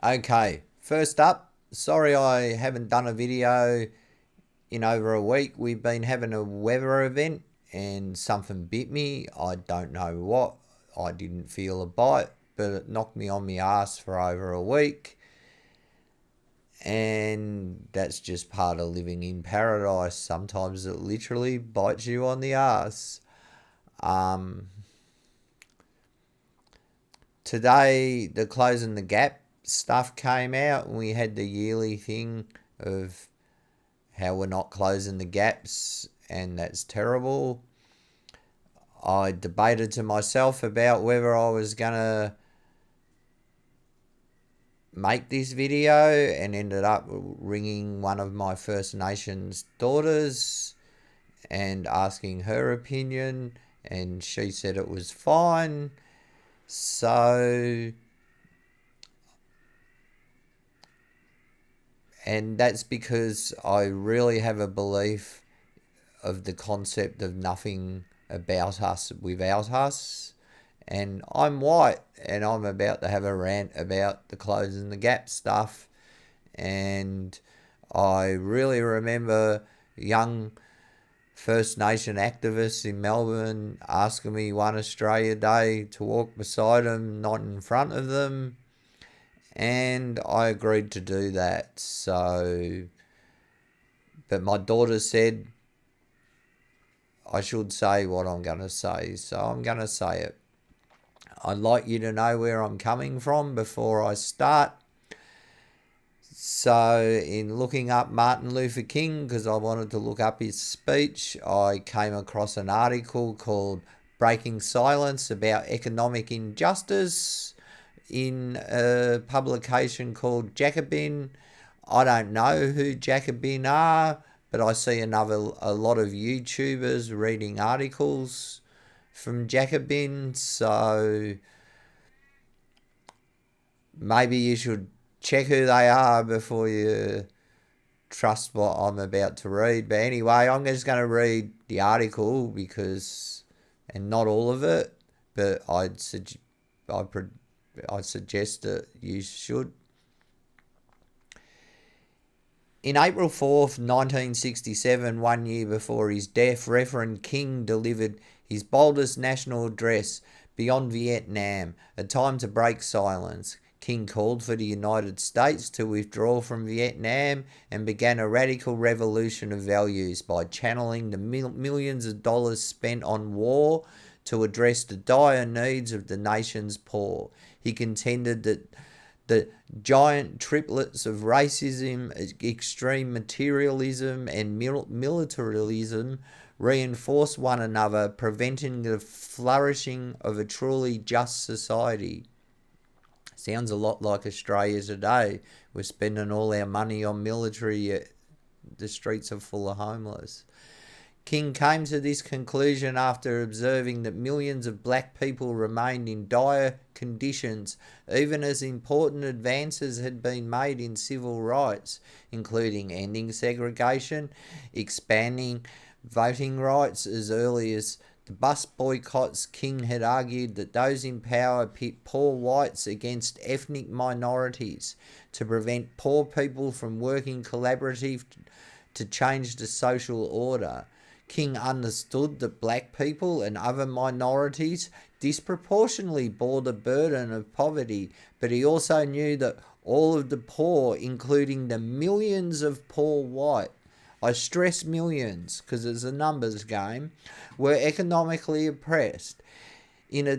Okay, first up, sorry I haven't done a video in over a week. We've been having a weather event and something bit me. I don't know what. I didn't feel a bite, but it knocked me on my ass for over a week. And that's just part of living in paradise. Sometimes it literally bites you on the ass. Um, Today, the Closing the Gap stuff came out, and we had the yearly thing of how we're not closing the gaps, and that's terrible. I debated to myself about whether I was going to make this video and ended up ringing one of my First Nations daughters and asking her opinion, and she said it was fine. So, and that's because I really have a belief of the concept of nothing about us without us. And I'm white, and I'm about to have a rant about the Closing the Gap stuff. And I really remember young First Nation activists in Melbourne asking me one Australia Day to walk beside them, not in front of them. And I agreed to do that. So, but my daughter said I should say what I'm going to say, so I'm going to say it. I'd like you to know where I'm coming from before I start. So, in looking up Martin Luther King, because I wanted to look up his speech, I came across an article called Breaking Silence about economic injustice in a publication called Jacobin. I don't know who Jacobin are, but I see a lot of YouTubers reading articles from Jacobin, so maybe you should check who they are before you trust what I'm about to read. But anyway, I'm just going to read the article because, and not all of it, but I'd suggest that you should. In April 4th, 1967, 1 year before his death, Reverend King delivered his boldest national address, Beyond Vietnam, a time to break silence. King called for the United States to withdraw from Vietnam and began a radical revolution of values by channeling the millions of dollars spent on war to address the dire needs of the nation's poor. He contended that the giant triplets of racism, extreme materialism, and militarism reinforce one another, preventing the flourishing of a truly just society. Sounds a lot like Australia today. We're spending all our money on military, yet the streets are full of homeless. King came to this conclusion after observing that millions of black people remained in dire conditions, even as important advances had been made in civil rights, including ending segregation, expanding voting rights as early as the bus boycotts. King had argued that those in power pit poor whites against ethnic minorities to prevent poor people from working collaboratively to change the social order. King understood that black people and other minorities disproportionately bore the burden of poverty, but he also knew that all of the poor, including the millions of poor white, I stress millions because it's a numbers game, were economically oppressed. In a,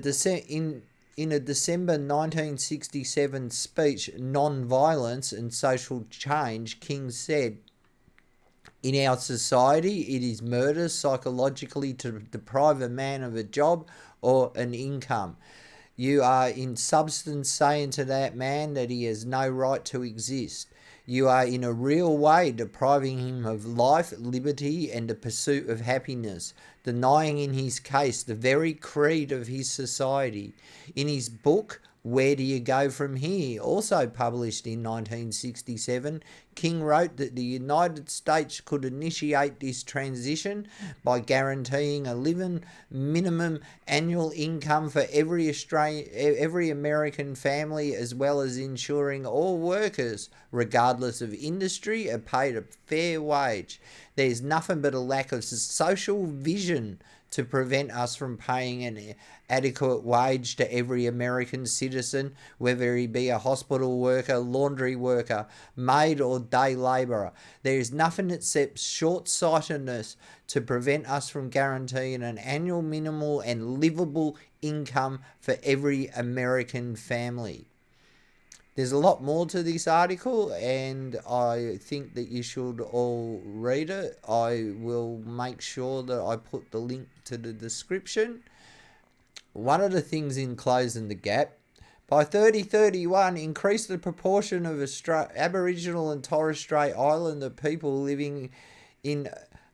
in a December 1967 speech, Non-Violence and Social Change, King said, in our society, it is murder psychologically to deprive a man of a job or an income. You are in substance saying to that man that he has no right to exist. You are in a real way depriving him of life, liberty, and the pursuit of happiness, denying in his case the very creed of his society. In his book, Where do you go from here? Also published in 1967, King wrote that the United States could initiate this transition by guaranteeing a living minimum annual income for every American family, as well as ensuring all workers, regardless of industry, are paid a fair wage. There's nothing but a lack of social vision to prevent us from paying an adequate wage to every American citizen, whether he be a hospital worker, laundry worker, maid, or day labourer. There is nothing except short-sightedness to prevent us from guaranteeing an annual minimal and livable income for every American family. There's a lot more to this article, and I think that you should all read it. I will make sure that I put the link to the description. One of the things in Closing the Gap, by 2031, increase the proportion of Aboriginal and Torres Strait Islander people living in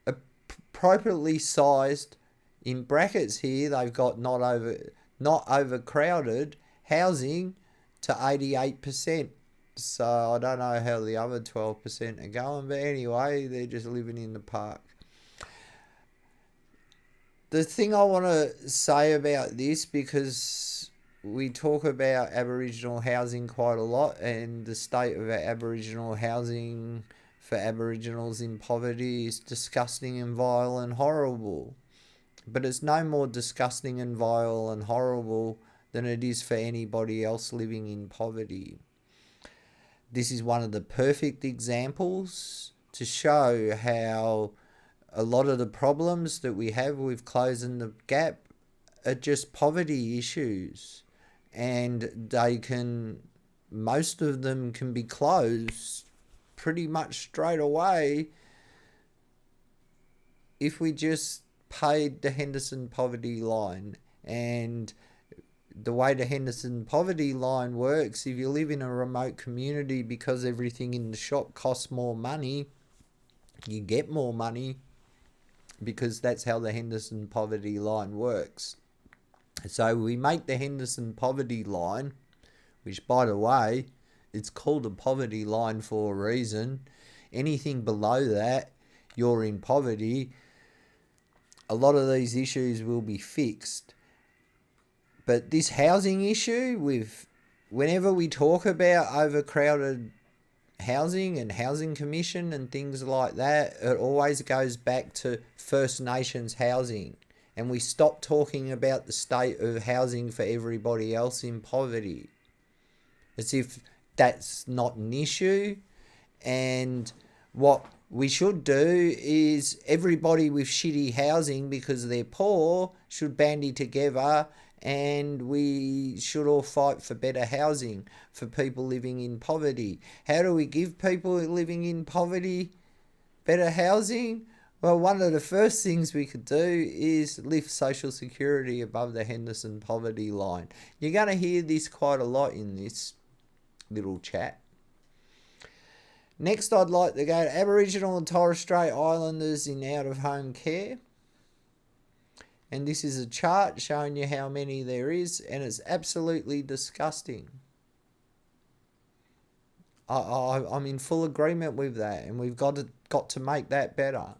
appropriately sized, in brackets here, they've got not overcrowded housing to 88%. So I don't know how the other 12% are going, but anyway, they're just living in the park. The thing I want to say about this, because we talk about Aboriginal housing quite a lot, and the state of Aboriginal housing for Aboriginals in poverty is disgusting and vile and horrible. But it's no more disgusting and vile and horrible than it is for anybody else living in poverty. This is one of the perfect examples to show how a lot of the problems that we have with Closing the Gap are just poverty issues, and most of them can be closed pretty much straight away if we just paid the Henderson Poverty Line. And the way the Henderson Poverty Line works, if you live in a remote community, because everything in the shop costs more money, you get more money, because that's how the Henderson Poverty Line works. So we make the Henderson Poverty Line, which, by the way, it's called a poverty line for a reason. Anything below that, you're in poverty. A lot of these issues will be fixed. But this housing issue, whenever we talk about overcrowded housing and housing commission and things like that, it always goes back to First Nations housing. And we stop talking about the state of housing for everybody else in poverty, as if that's not an issue. And what we should do is everybody with shitty housing because they're poor should bandy together, and we should all fight for better housing for people living in poverty. How do we give people living in poverty better housing? Well, one of the first things we could do is lift Social Security above the Henderson Poverty Line. You're going to hear this quite a lot in this little chat. Next, I'd like to go to Aboriginal and Torres Strait Islanders in out-of-home care. And this is a chart showing you how many there is, and it's absolutely disgusting. I'm in full agreement with that, and we've got to make that better.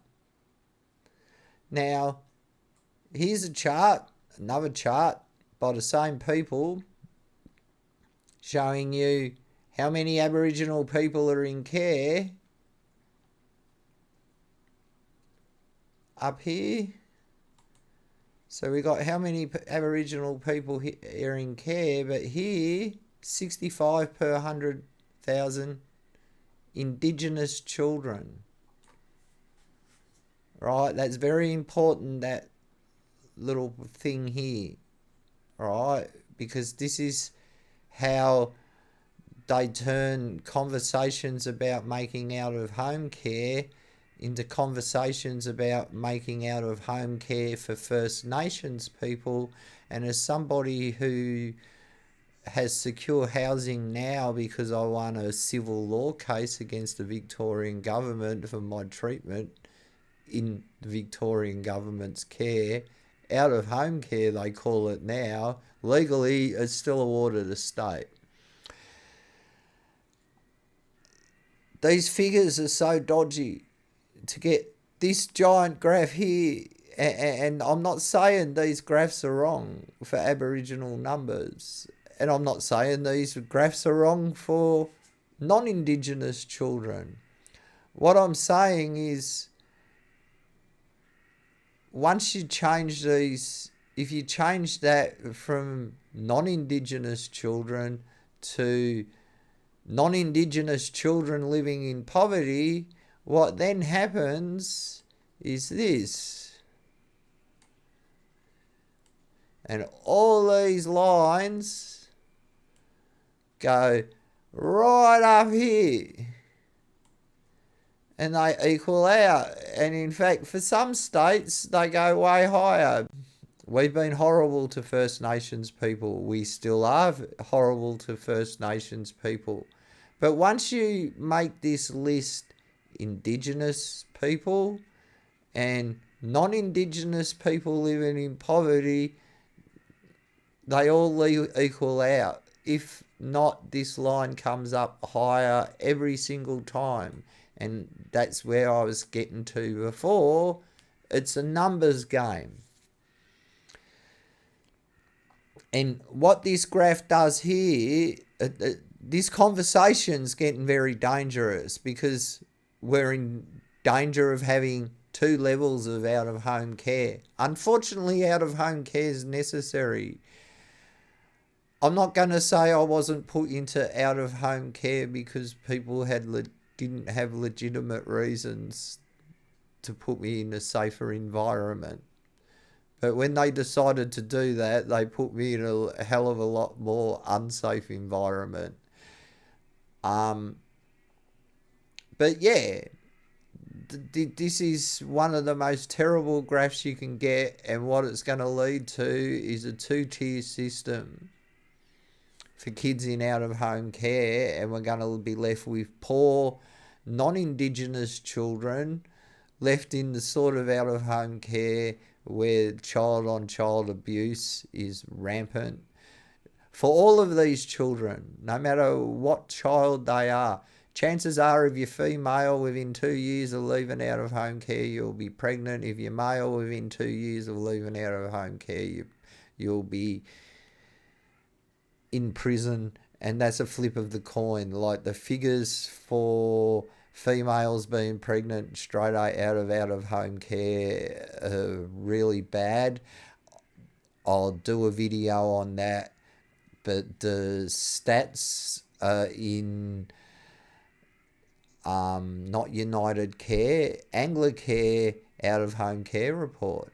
Now, here's a chart, another chart by the same people, showing you how many Aboriginal people are in care up here. So we got how many Aboriginal people are in care, but here, 65 per 100,000 Indigenous children. Right, that's very important, that little thing here. Right, because this is how they turn conversations about making out-of-home care into conversations about making out-of-home care for First Nations people. And as somebody who has secure housing now because I won a civil law case against the Victorian government for my treatment in the Victorian government's care, out-of-home care they call it now, Legally, it's still a watered estate. These figures are so dodgy. To get this giant graph here, and I'm not saying these graphs are wrong for Aboriginal numbers, and I'm not saying these graphs are wrong for non-Indigenous children. What I'm saying is, once you change these, if you change that from non-Indigenous children to non-Indigenous children living in poverty, what then happens is this. And all these lines go right up here. And they equal out. And in fact, for some states, they go way higher. We've been horrible to First Nations people. We still are horrible to First Nations people. But once you make this list Indigenous people and non-Indigenous people living in poverty, they all equal out. If not, this line comes up higher every single time. And that's where I was getting to before. It's a numbers game. And what this graph does here, this conversation's getting very dangerous because we're in danger of having two levels of out-of-home care. Unfortunately, out-of-home care is necessary. I'm not going to say I wasn't put into out-of-home care because people didn't have legitimate reasons to put me in a safer environment. But when they decided to do that, they put me in a hell of a lot more unsafe environment. But yeah, this is one of the most terrible graphs you can get, and what it's going to lead to is a two-tier system for kids in out-of-home care, and we're going to be left with poor non-Indigenous children left in the sort of out-of-home care where child-on-child abuse is rampant. For all of these children, no matter what child they are, chances are if you're female, within 2 years of leaving out-of-home care, you'll be pregnant. If you're male, within 2 years of leaving out-of-home care, you'll be in prison. And that's a flip of the coin. Like, the figures for females being pregnant straight out of home care are really bad. I'll do a video on that. But the stats in Not United Care, Anglicare out of home care report,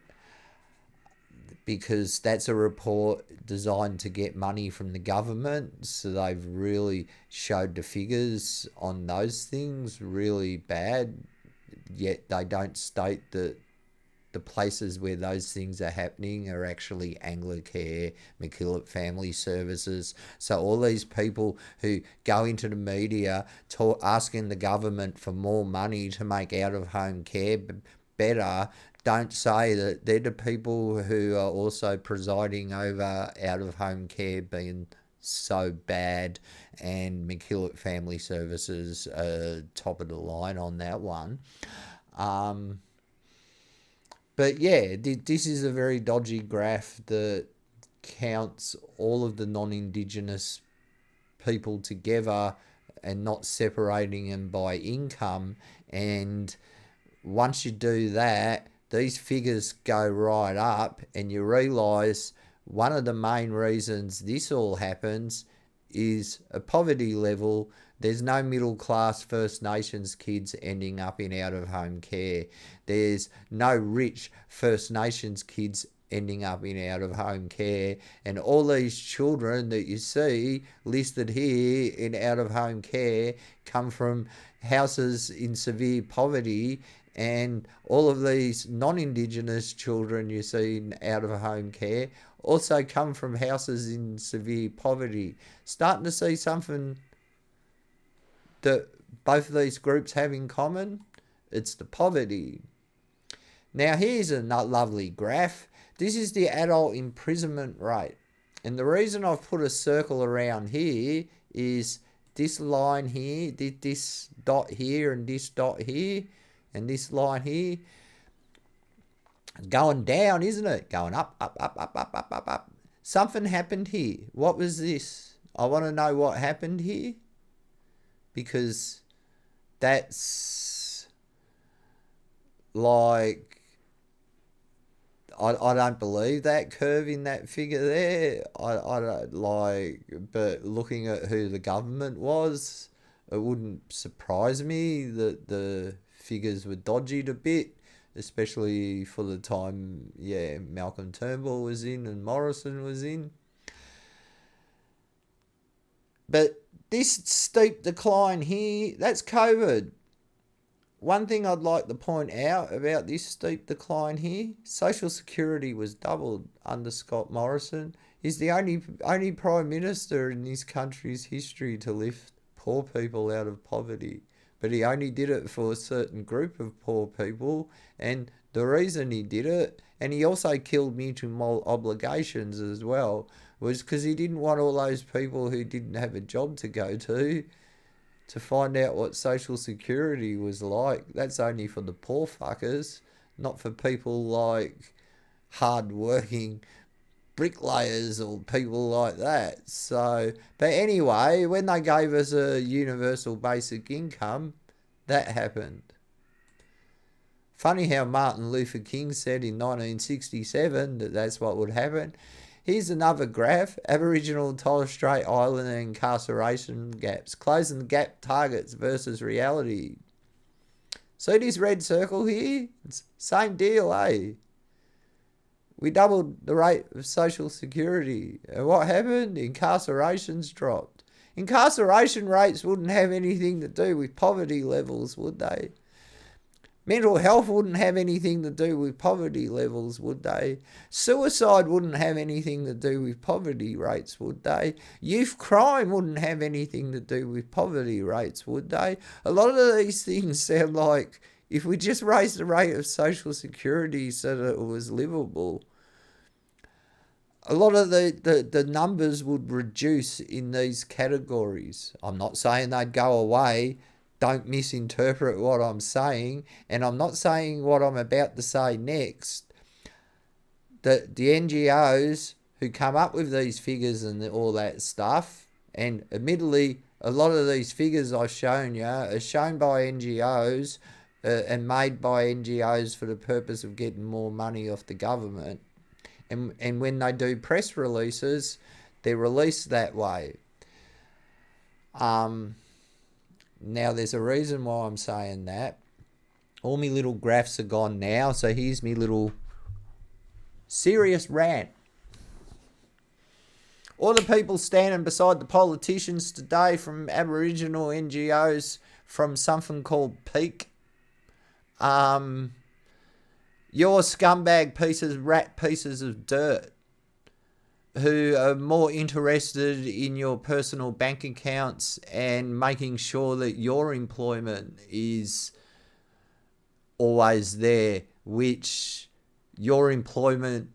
because that's a report designed to get money from the government. So they've really showed the figures on those things really bad, yet they don't state that the places where those things are happening are actually Anglicare, MacKillop Family Services. So all these people who go into the media asking the government for more money to make out-of-home care better don't say that they're the people who are also presiding over out-of-home care being so bad, and MacKillop Family Services are top of the line on that one. But yeah, this is a very dodgy graph that counts all of the non-Indigenous people together and not separating them by income. And once you do that, these figures go right up, and you realise one of the main reasons this all happens is a poverty level. There's no middle class First Nations kids ending up in out-of-home care. There's no rich First Nations kids ending up in out-of-home care. And all these children that you see listed here in out-of-home care come from houses in severe poverty. And all of these non-Indigenous children you see in out-of-home care also come from houses in severe poverty. Starting to see something that both of these groups have in common. It's the poverty. Now here's a lovely graph. This is the adult imprisonment rate. And the reason I've put a circle around here is this line here, this dot here, and this dot here, and this line here, going down, isn't it? Going up, up, up, up, up, up, up, up. Something happened here. What was this? I want to know what happened here, because that's like, I don't believe that curve in that figure there. I don't like, but looking at who the government was, it wouldn't surprise me that the figures were dodged a bit, especially for the time, Malcolm Turnbull was in and Morrison was in. But this steep decline here, that's COVID. One thing I'd like to point out about this steep decline here, Social Security was doubled under Scott Morrison. He's the only Prime Minister in this country's history to lift poor people out of poverty. But he only did it for a certain group of poor people. And the reason he did it, and he also killed mutual obligations as well, was because he didn't want all those people who didn't have a job to go to find out what Social Security was like. That's only for the poor fuckers, not for people like hard-working bricklayers or people like that. So, but anyway, when they gave us a universal basic income, that happened. Funny how Martin Luther King said in 1967 that that's what would happen. Here's another graph, Aboriginal and Torres Strait Islander incarceration gaps. Closing the gap targets versus reality. See this red circle here? It's same deal, eh? We doubled the rate of Social Security. And what happened? Incarcerations dropped. Incarceration rates wouldn't have anything to do with poverty levels, would they? Mental health wouldn't have anything to do with poverty levels, would they? Suicide wouldn't have anything to do with poverty rates, would they? Youth crime wouldn't have anything to do with poverty rates, would they? A lot of these things sound like if we just raised the rate of Social Security so that it was livable, a lot of the numbers would reduce in these categories. I'm not saying they'd go away. Don't misinterpret what I'm saying. And I'm not saying what I'm about to say next. The NGOs who come up with these figures and all that stuff, and admittedly, a lot of these figures I've shown you are shown by NGOs and made by NGOs for the purpose of getting more money off the government. And when they do press releases, they're released that way. Now, there's a reason why I'm saying that. All my little graphs are gone now, so here's me little serious rant. All the people standing beside the politicians today from Aboriginal NGOs from something called Peak, you're scumbag rat pieces of dirt who are more interested in your personal bank accounts and making sure that your employment is always there, which your employment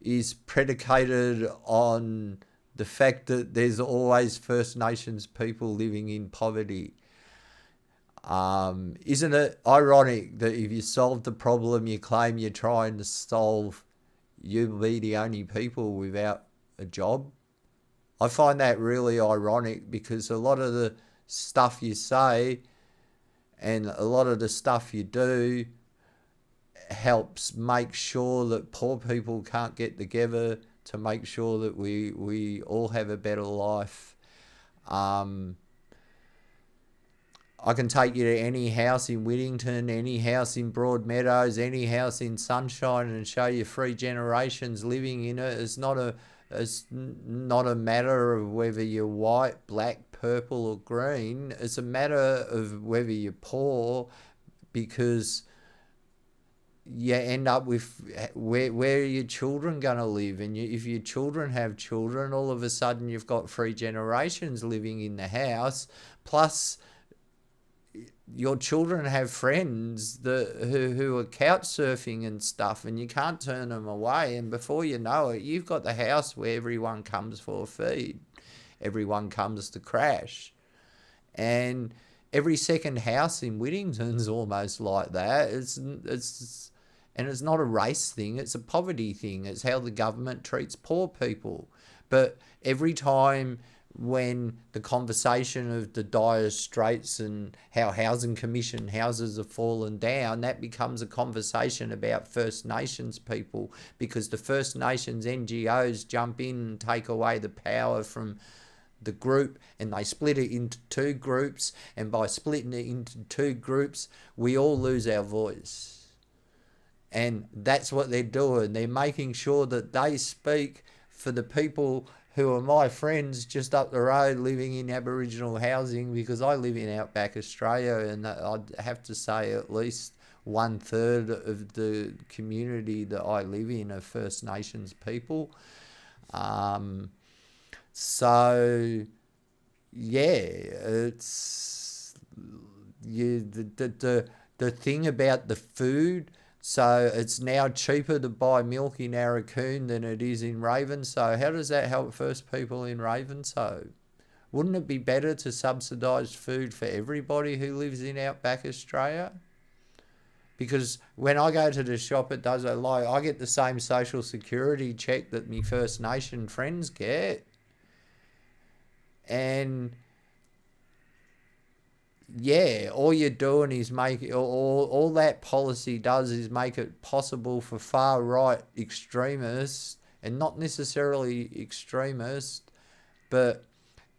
is predicated on the fact that there's always First Nations people living in poverty. Isn't it ironic that if you solve the problem you claim you're trying to solve, you'll be the only people without a job? I find that really ironic, because a lot of the stuff you say and a lot of the stuff you do helps make sure that poor people can't get together to make sure that we all have a better life. I can take you to any house in Whittington, any house in Broadmeadows, any house in Sunshine, and show you 3 generations living in it. It's not a matter of whether you're white, black, purple or green. It's a matter of whether you're poor, because you end up with where are your children going to live? And if your children have children, all of a sudden you've got 3 generations living in the house. Plus, your children have friends who are couch surfing and stuff, and you can't turn them away. And before you know it, you've got the house where everyone comes for a feed, everyone comes to crash, and every second house in Whittington's almost like that. And it's not a race thing; it's a poverty thing. It's how the government treats poor people. But every time when the conversation of the dire straits and how housing commission houses have fallen down, that becomes a conversation about First Nations people, because the First Nations NGOs jump in and take away the power from the group, and they split it into two groups, and by splitting it into two groups we all lose our voice. And that's what they're doing. They're making sure that they speak for the people who are my friends just up the road living in Aboriginal housing, because I live in outback Australia, and I'd have to say at least 1/3 of the community that I live in are First Nations people. So yeah, it's the thing about the food. So it's now cheaper to buy milk in Arakoon than it is in Ravenshoe. How does that help first people in Ravenshoe? Wouldn't it be better to subsidise food for everybody who lives in outback Australia? Because when I go to the shop, it does a lot. I get the same social security check that my First Nation friends get, and yeah, all you're doing is make it, all that policy does is make it possible for far right extremists, and not necessarily extremists, but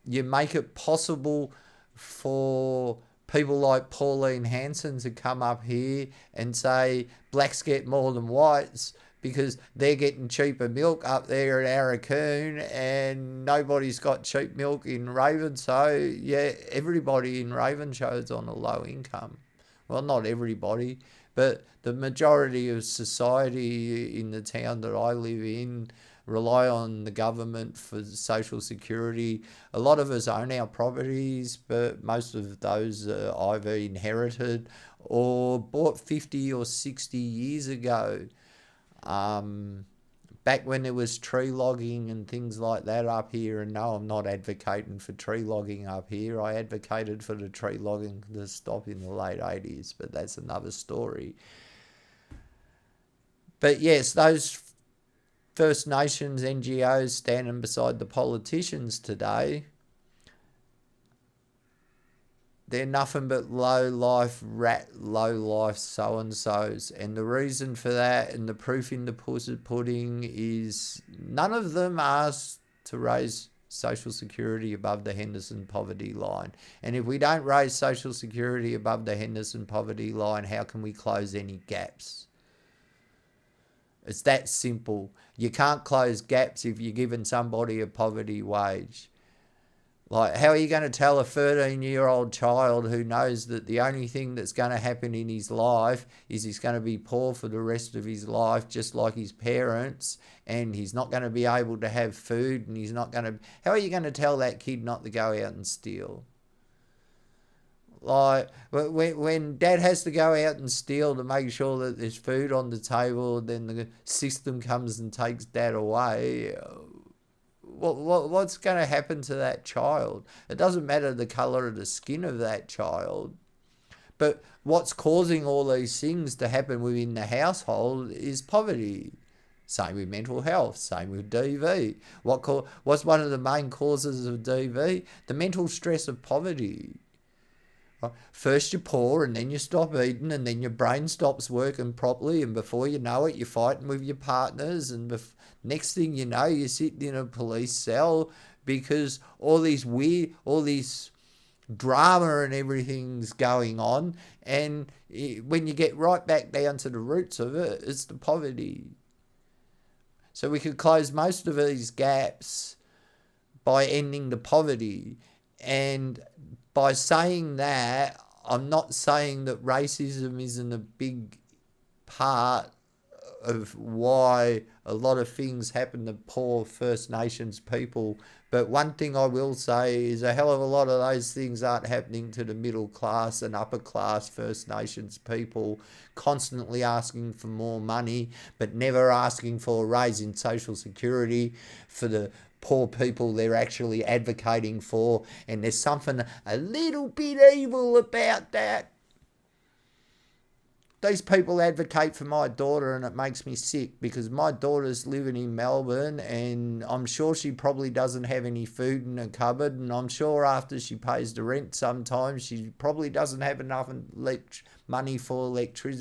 you make it possible for people like Pauline Hanson to come up here and say blacks get more than whites because they're getting cheaper milk up there at Arakoon and nobody's got cheap milk in Ravenshoe. Yeah, everybody in Ravenshoe is on a low income. Well, not everybody, but the majority of society in the town that I live in rely on the government for social security. A lot of us own our properties, but most of those are either inherited or bought 50 or 60 years ago. Back when there was tree logging and things like that up here, and no, I'm not advocating for tree logging up here. I advocated for the tree logging to stop in the late 80s, but that's another story. But yes, those First Nations NGOs standing beside the politicians today, they're nothing but low life so and so's. And the reason for that, and the proof in the pudding, is none of them asked to raise Social Security above the Henderson poverty line. And if we don't raise Social Security above the Henderson poverty line, how can we close any gaps? It's that simple. You can't close gaps if you're giving somebody a poverty wage. Like, how are you going to tell a 13-year-old child who knows that the only thing that's going to happen in his life is he's going to be poor for the rest of his life, just like his parents, and he's not going to be able to have food, and he's not going to... How are you going to tell that kid not to go out and steal? Like, when dad has to go out and steal to make sure that there's food on the table, then the system comes and takes dad away... What's going to happen to that child? It doesn't matter the colour of the skin of that child. But what's causing all these things to happen within the household is poverty. Same with mental health, same with DV. What's one of the main causes of DV? The mental stress of poverty. First you're poor, and then you stop eating, and then your brain stops working properly, and before you know it, you're fighting with your partners, and next thing you know, you're sitting in a police cell because all this drama and everything's going on, and when you get right back down to the roots of it, it's the poverty. So we could close most of these gaps by ending the poverty. And by saying that, I'm not saying that racism isn't a big part of why a lot of things happen to poor First Nations people, But one thing I will say is a hell of a lot of those things aren't happening to the middle class and upper class First Nations people, constantly asking for more money, but never asking for a raise in social security for the poor people they're actually advocating for. And there's something a little bit evil about that. These people advocate for my daughter, and it makes me sick because my daughter's living in Melbourne, and I'm sure she probably doesn't have any food in her cupboard, and I'm sure after she pays the rent sometimes she probably doesn't have enough money for electricity